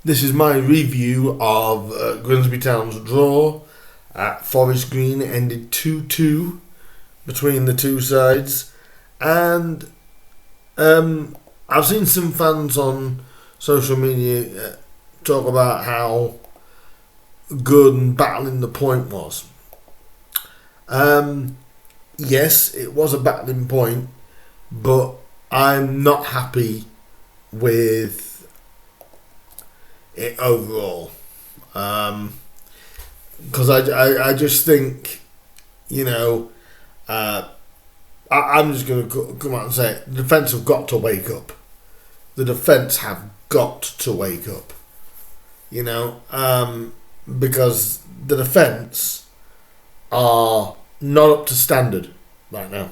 This is my review of Grimsby Town's draw at Forest Green. It ended 2-2 between the two sides. And I've seen some fans on social media talk about how good and battling the point was. Yes, it was a battling point, but I'm not happy with it overall, because I just think, I'm just going to come out and say it. The defence have got to wake up. The defence have got to wake up, because the defence are not up to standard right now,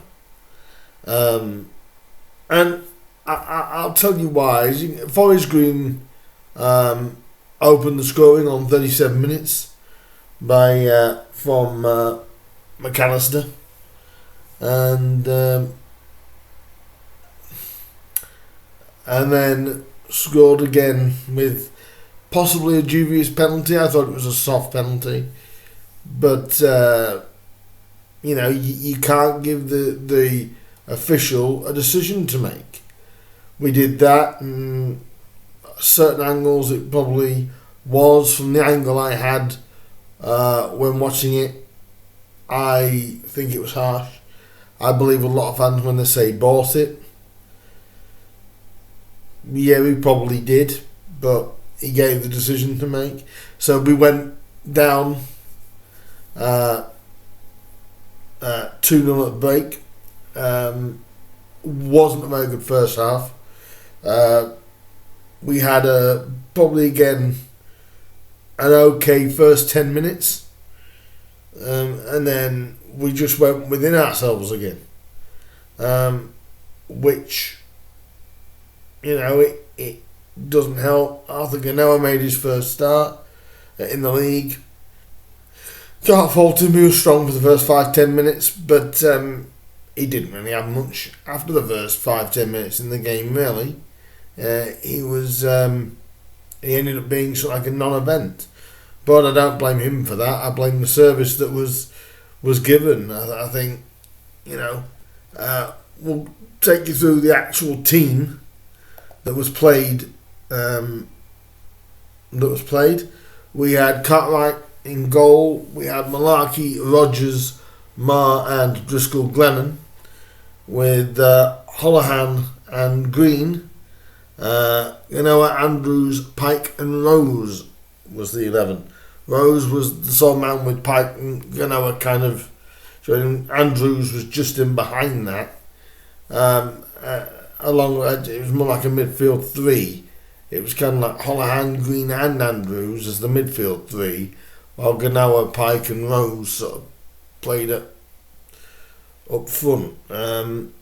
and I'll tell you why. Forest Green opened the scoring on 37 minutes from McAllister, and then scored again with possibly a dubious penalty. I thought it was a soft penalty, but you can't give the official a decision to make. We did that, and certain angles it probably was. From the angle I had when watching it, I think it was harsh. I believe a lot of fans, when they say bought it, yeah, we probably did, but he gave the decision to make. So we went down 2-0 at the break. Wasn't a very good first half. We had probably again an okay first 10 minutes, and then we just went within ourselves again, which it doesn't help. Arthur Ganoa made his first start in the league. Can't fault him. He was strong for the first 5-10 minutes, but he didn't really have much after the first 5-10 minutes in the game. Really, he ended up being sort of like a non-event. But I don't blame him for that. I blame the service that was given. I think, we'll take you through the actual team that was played. We had Cartwright in goal. We had Malarkey, Rogers, Marr and Driscoll Glennon, with Holohan and Green. Andrews, Pike and Rose was the 11. Rose was the sole man with Pike and Ganoa kind of. Andrews was just in behind that. It was more like a midfield three. It was kind of like Holohan, Green and Andrews as the midfield three, while Ganoa, Pike and Rose sort of played up front. And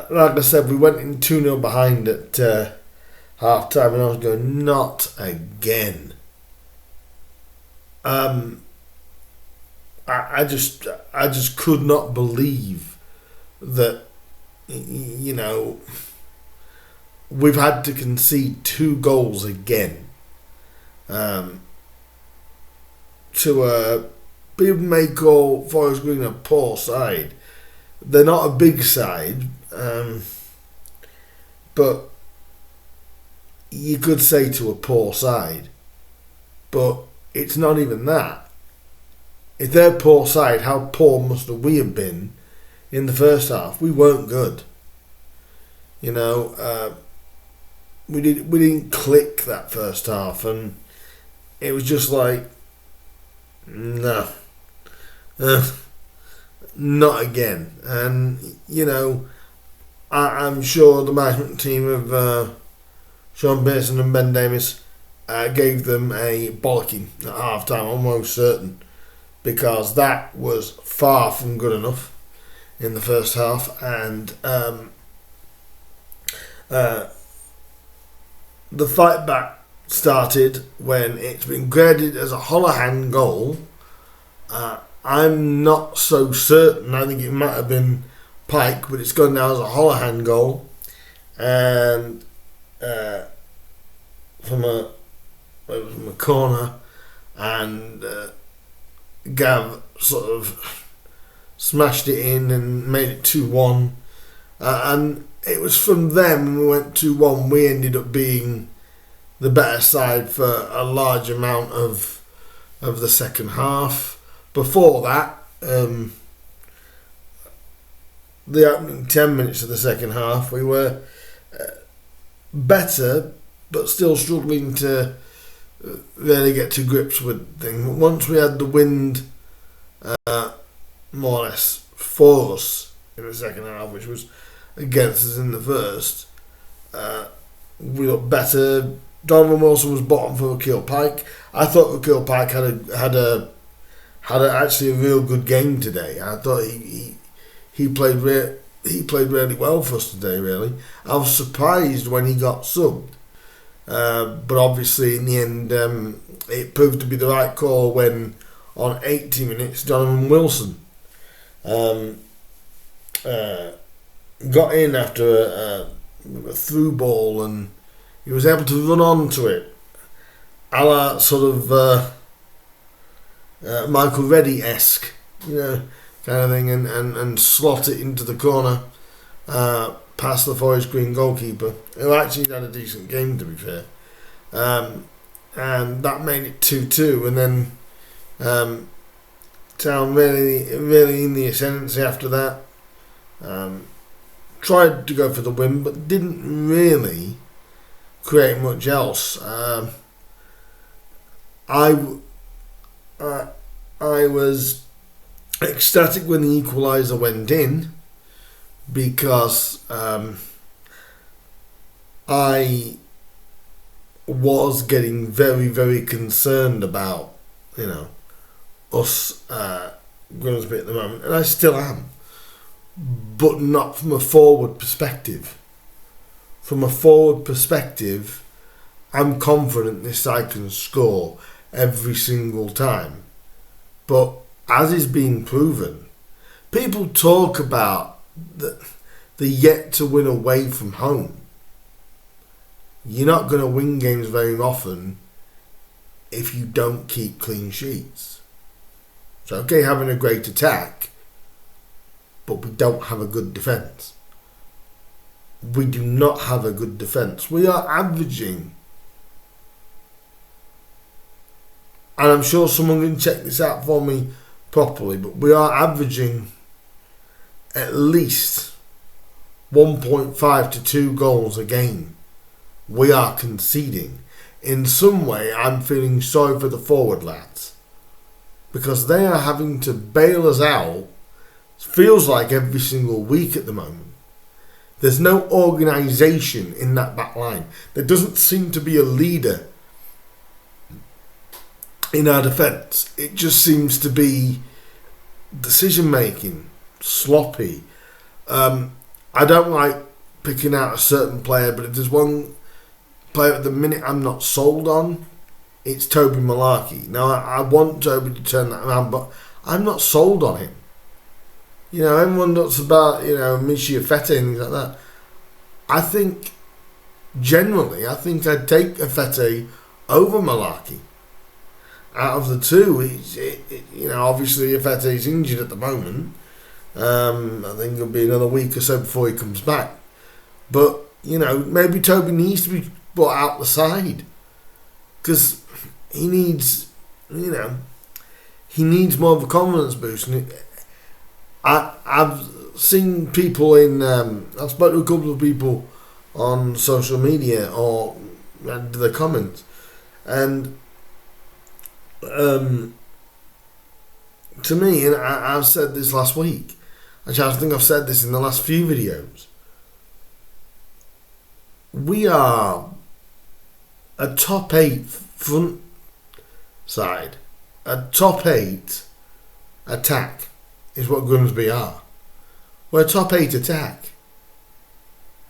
like I said, we went in 2-0 behind at half time, and I was going, not again. I just could not believe that, we've had to concede 2 goals again. People may call Forest Green a poor side. They're not a big side, but you could say to a poor side, but it's not even that. If they're a poor side, how poor must we have been in the first half? We weren't good. We didn't click that first half, and it was just like, no, not again. And I'm sure the management team of Sean Pearson and Ben Davis gave them a bollocking at half time, almost certain, because that was far from good enough in the first half. And the fight back started when it's been graded as a Holohan goal. I'm not so certain. I think it might have been Pike, but it's gone down as a Holohan goal. And from a corner, and Gav sort of smashed it in and made it 2-1. And it was from them, when we went 2-1, we ended up being the better side for a large amount of the second half. Before that, the opening 10 minutes of the second half, we were better, but still struggling to really get to grips with things. Once we had the wind more or less for us in the second half, which was against us in the first, we looked better. Donovan Wilson was bottom for Kilpike. I thought Kilpike had actually a real good game today. I thought he played really well for us today. Really, I was surprised when he got subbed, but obviously in the end it proved to be the right call when on 80 minutes Donovan Wilson got in after a through ball, and he was able to run onto it, a la sort of Michael Reddy-esque, kind of thing, and slot it into the corner, past the Forest Green goalkeeper, who actually had a decent game, to be fair. And that made it 2-2, and then Town really in the ascendancy after that. Tried to go for the win, but didn't really create much else. I was ecstatic when the equaliser went in, because I was getting very, very concerned about us Grimsby at the moment, and I still am, but not from a forward perspective. From a forward perspective, I'm confident this side can score every single time. But as is being proven, people talk about the yet to win away from home. You're not going to win games very often if you don't keep clean sheets. It's okay having a great attack, but we don't have a good defence. We do not have a good defence. We are averaging, and I'm sure someone can check this out for me properly, but we are averaging at least 1.5 to 2 goals a game. We are conceding. In some way, I'm feeling sorry for the forward lads, because they are having to bail us out, feels like every single week at the moment. There's no organisation in that back line. There doesn't seem to be a leader in our defence. It just seems to be decision making, sloppy. I don't like picking out a certain player, but if there's one player at the minute I'm not sold on, it's Toby Malarkey. Now I want Toby to turn that around, but I'm not sold on him. Everyone talks about, Michi Fete and things like that. I think I'd take Fete over Malarkey. Out of the two, obviously Fete's injured at the moment. I think it'll be another week or so before he comes back. But, maybe Toby needs to be brought out the side, because he needs more of a confidence boost. And I've seen people I've spoken to a couple of people on social media or read the comments, and to me, and I've said this last week, actually I think I've said this in the last few videos, we are a top 8 front side, a top 8 attack is what Grimsby are. We're a top 8 attack.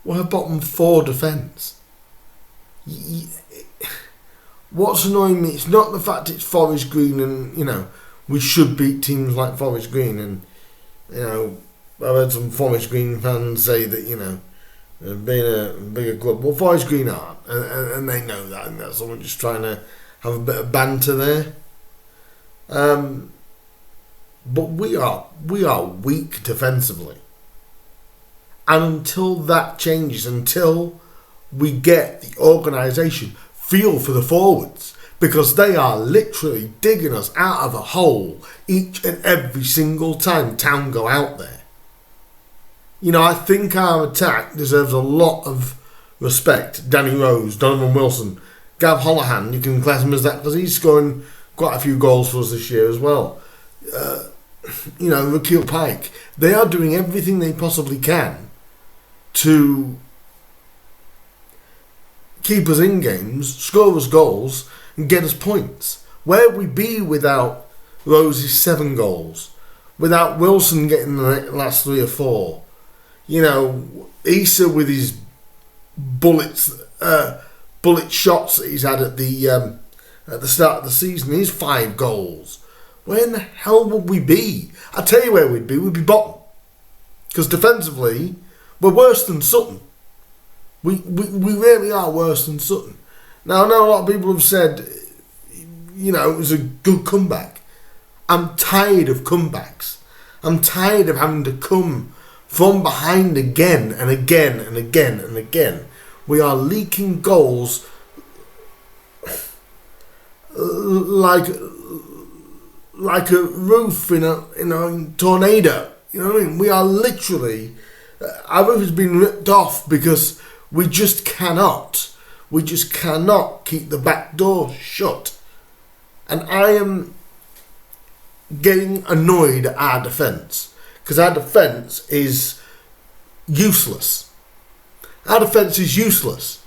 We're a bottom 4 defence. What's annoying me, it's not the fact it's Forest Green and, we should beat teams like Forest Green, and, I've heard some Forest Green fans say that, being a bigger club. Well, Forest Green aren't, and they know that, and that's someone just trying to have a bit of banter there. But we are weak defensively, and until that changes, until we get the organisation feel for the forwards, because they are literally digging us out of a hole each and every single time Town go out there. You know, I think our attack deserves a lot of respect. Danny Rose, Donovan Wilson, Gav Holohan, you can class him as that because he's scoring quite a few goals for us this year as well. You know, Rakeel Pike, they are doing everything they possibly can to keep us in games, score us goals, and get us points. Where would we be without Rose's 7 goals? Without Wilson getting the last 3 or 4? You know, Issa with his bullet shots that he's had at the start of the season, his 5 goals. Where in the hell would we be? I tell you where we'd be bottom. Because defensively, we're worse than Sutton. We really are worse than Sutton. Now, I know a lot of people have said, you know, it was a good comeback. I'm tired of comebacks. I'm tired of having to come from behind again and again and again and again. We are leaking goals like a roof in a tornado. You know what I mean? We are literally, our roof has been ripped off because we just cannot keep the back door shut. And I am getting annoyed at our defence, because our defence is useless. Our defence is useless.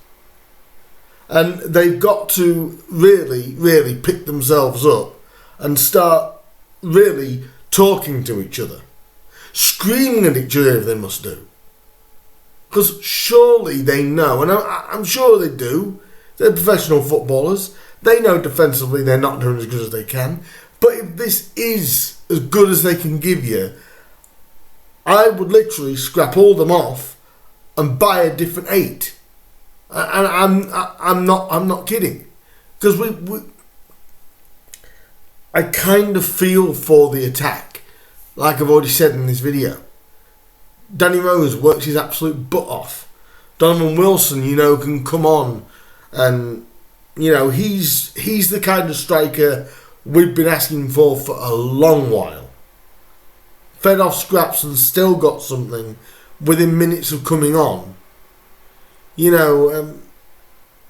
And they've got to really, really pick themselves up and start really talking to each other. Screaming at each other if they must do. Because surely they know, and I'm sure they do, they're professional footballers, they know defensively they're not doing as good as they can. But if this is as good as they can give you, I would literally scrap all them off and buy a different 8. And I'm not kidding, because I kind of feel for the attack, like I've already said in this video. Danny Rose works his absolute butt off. Donovan Wilson, you know, can come on, and you know he's the kind of striker we've been asking for a long while. Fed off scraps and still got something within minutes of coming on. You know,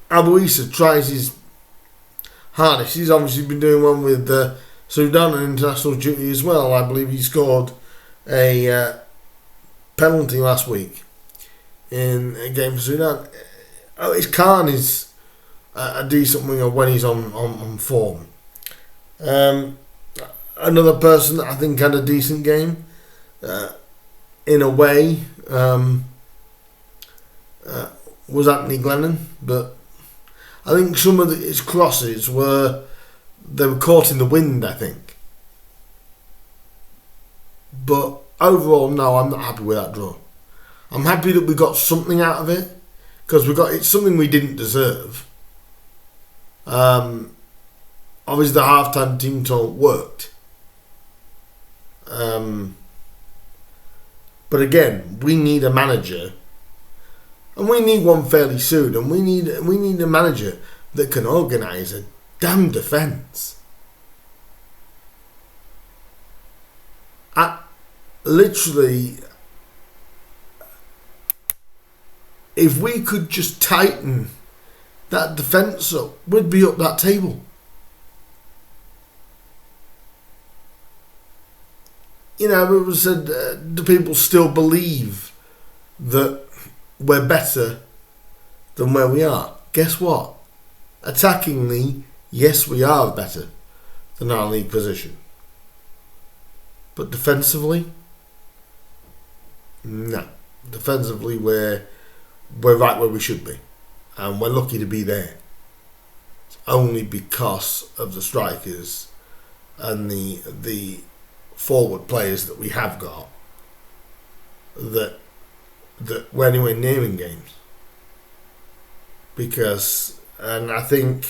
Abu Issa tries his hardest. He's obviously been doing one with Sudan on international duty as well. I believe he scored a penalty last week in a game for Sudan. His Khan is a decent winger when he's on form. Another person that I think had a decent game, in a way, was Anthony Glennon, but I think some of his crosses they were caught in the wind, I think. But overall, no, I'm not happy with that draw. I'm happy that we got something out of it, because it's something we didn't deserve. Obviously, the half-time team talk worked. But again, we need a manager, and we need one fairly soon. And we need a manager that can organise a damn defence. Literally, if we could just tighten that defence up, we'd be up that table. You know, it was said, do people still believe that we're better than where we are? Guess what? Attackingly, yes, we are better than our league position. But defensively, no. Defensively, we're right where we should be. And we're lucky to be there. It's only because of the strikers and the forward players that we have got that that we're anywhere near in games. And I think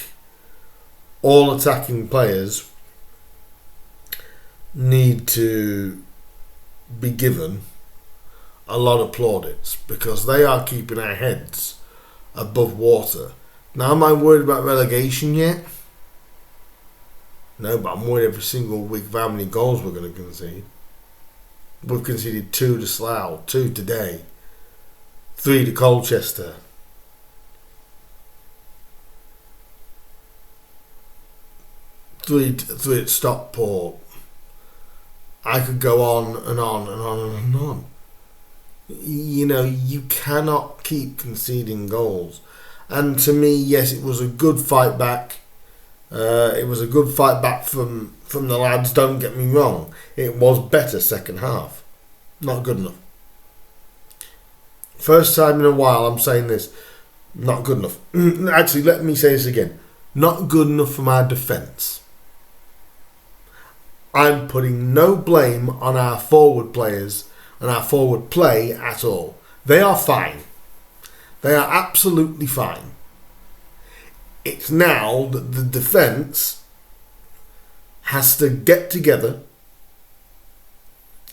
all attacking players need to be given a lot of plaudits because they are keeping our heads above water. Now, am I worried about relegation yet? No, but I'm worried every single week of how many goals we're going to concede. We've conceded 2 to Slough, 2 today, 3 to Colchester. 3 at Stockport. I could go on and on and on and on. You know, you cannot keep conceding goals. And to me, yes, it was a good fight back. It was a good fight back from the lads, don't get me wrong. It was better second half. Not good enough. First time in a while I'm saying this. Not good enough. Actually, let me say this again. Not good enough from our defence. I'm putting no blame on our forward players and our forward play at all. They are fine. They are absolutely fine. It's now that the defence has to get together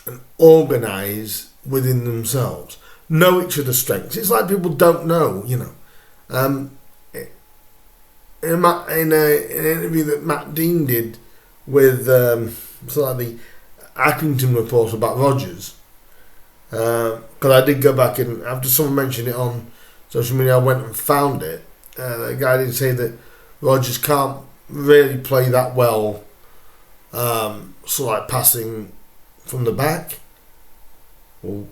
and organise within themselves. Know each other's strengths. It's like people don't know, you know. In an interview that Matt Dean did with the Accrington report about Rodgers, because I did go back and after someone mentioned it on social media, I went and found it. The guy did say that Rodgers can't really play that well, passing from the back. Well,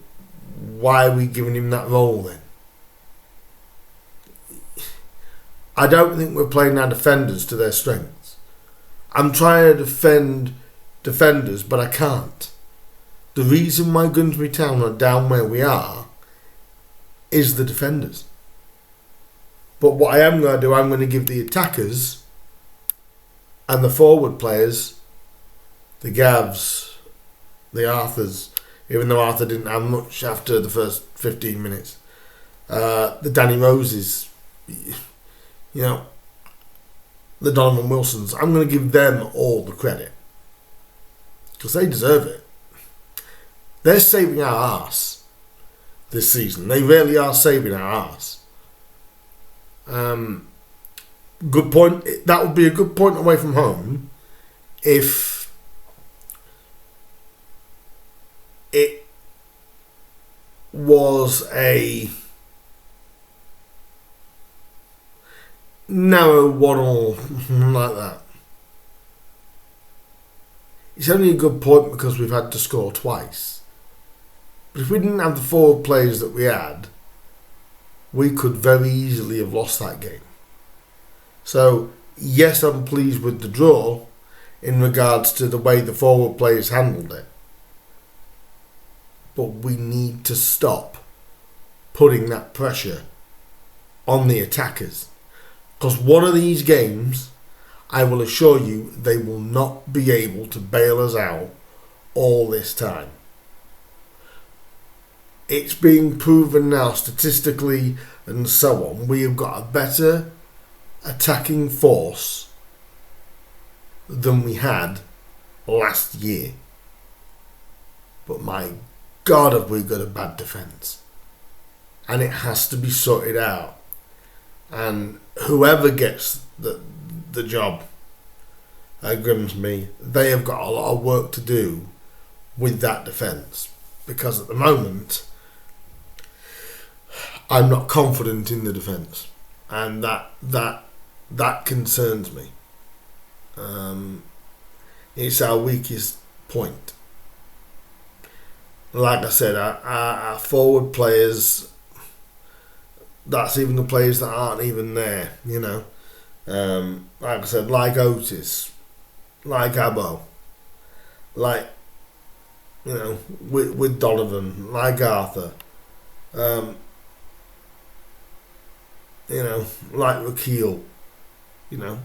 why are we giving him that role then? I don't think we're playing our defenders to their strengths. I'm trying to defend defenders, but I can't. The reason why Grimsby Town are down where we are is the defenders. But what I am going to do, I'm going to give the attackers and the forward players, the Gavs, the Arthurs, even though Arthur didn't have much after the first 15 minutes, the Danny Roses, you know, the Donovan Wilsons, I'm going to give them all the credit because they deserve it. They're saving our arse this season. They really are saving our arse. Good point. That would be a good point away from home if it was a narrow 1-1 like that. It's only a good point because we've had to score twice. But if we didn't have the forward players that we had, we could very easily have lost that game. So, yes, I'm pleased with the draw in regards to the way the forward players handled it. But we need to stop putting that pressure on the attackers. Because one of these games, I will assure you, they will not be able to bail us out all this time. It's being proven now statistically and so on. We have got a better attacking force than we had last year. But my God, have we got a bad defence. And it has to be sorted out. And whoever gets the job at Grimsby, they have got a lot of work to do with that defence. Because at the moment, I'm not confident in the defence. And that concerns me. It's our weakest point. Like I said, our forward players, that's even the players that aren't even there, you know. Like I said, like Otis, like Abbo, like, you know, with Donovan, like Arthur, you know, like Rakeel, you know.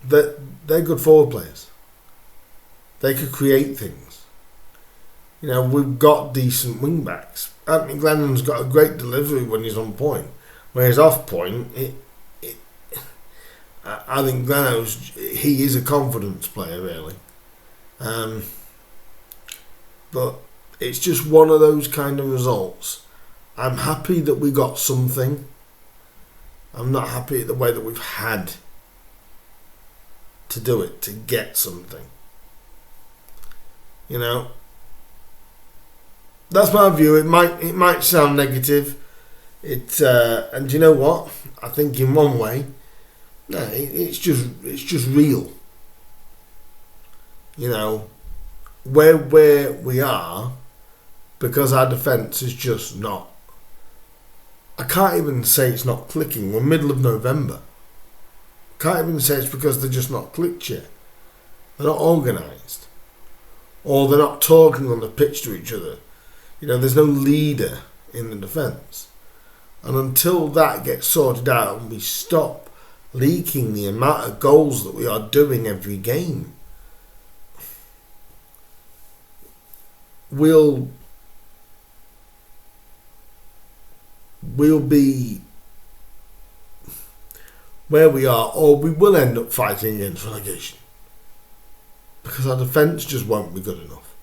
They're good forward players. They could create things. You know, we've got decent wing backs. Anthony Glennon's got a great delivery when he's on point. When he's off point, I think he is a confidence player, really. But it's just one of those kind of results. I'm happy that we got something. I'm not happy at the way that we've had to do it, to get something. You know, that's my view. It might sound negative. And you know what? I think in one way, no, it's just real. You know, where we are, because our defence is just not. I can't even say it's not clicking. We're middle of November. Can't even say it's because they're just not clicked yet. They're not organised, or they're not talking on the pitch to each other. You know, there's no leader in the defence. And until that gets sorted out and we stop leaking the amount of goals that we are doing every game, we'll be where we are, or we will end up fighting against relegation because our defence just won't be good enough.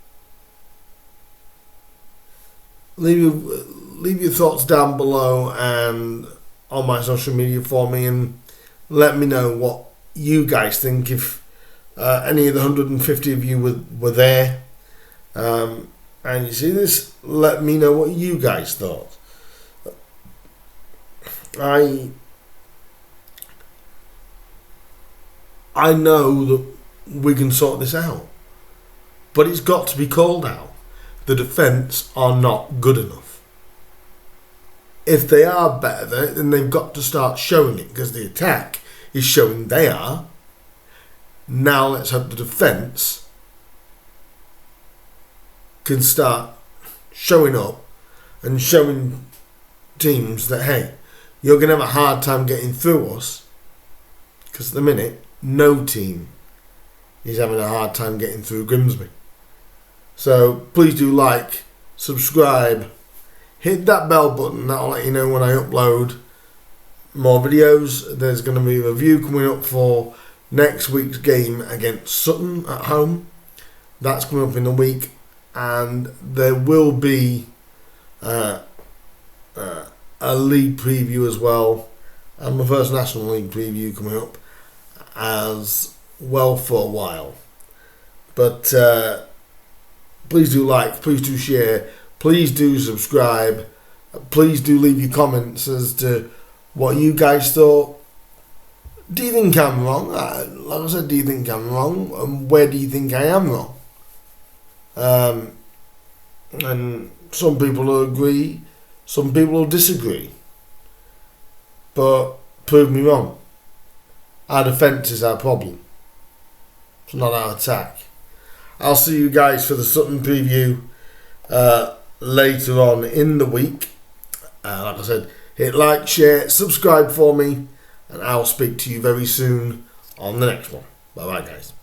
Leave your thoughts down below and on my social media for me, and let me know what you guys think. If any of the 150 of you were there and you see this, let me know what you guys thought. I know that we can sort this out, but it's got to be called out. The defence are not good enough. If they are better, then they've got to start showing it, because the attack is showing they are. Now let's hope the defence can start showing up and showing teams that, hey, you're going to have a hard time getting through us, because at the minute, no team is having a hard time getting through Grimsby. So please do like, subscribe, hit that bell button. That'll let you know when I upload more videos. There's going to be a review coming up for next week's game against Sutton at home. That's coming up in a week, and there will be a league preview as well, and my first National League preview coming up as well for a while. But please do like, please do share, please do subscribe, please do leave your comments as to what you guys thought. Do you think I'm wrong? Like I said, do you think I'm wrong? And where do you think I am wrong? And some people will agree, some people will disagree. But prove me wrong. Our defence is our problem. It's not our attack. I'll see you guys for the Sutton preview later on in the week. Like I said, hit like, share, subscribe for me, and I'll speak to you very soon on the next one. Bye bye, guys.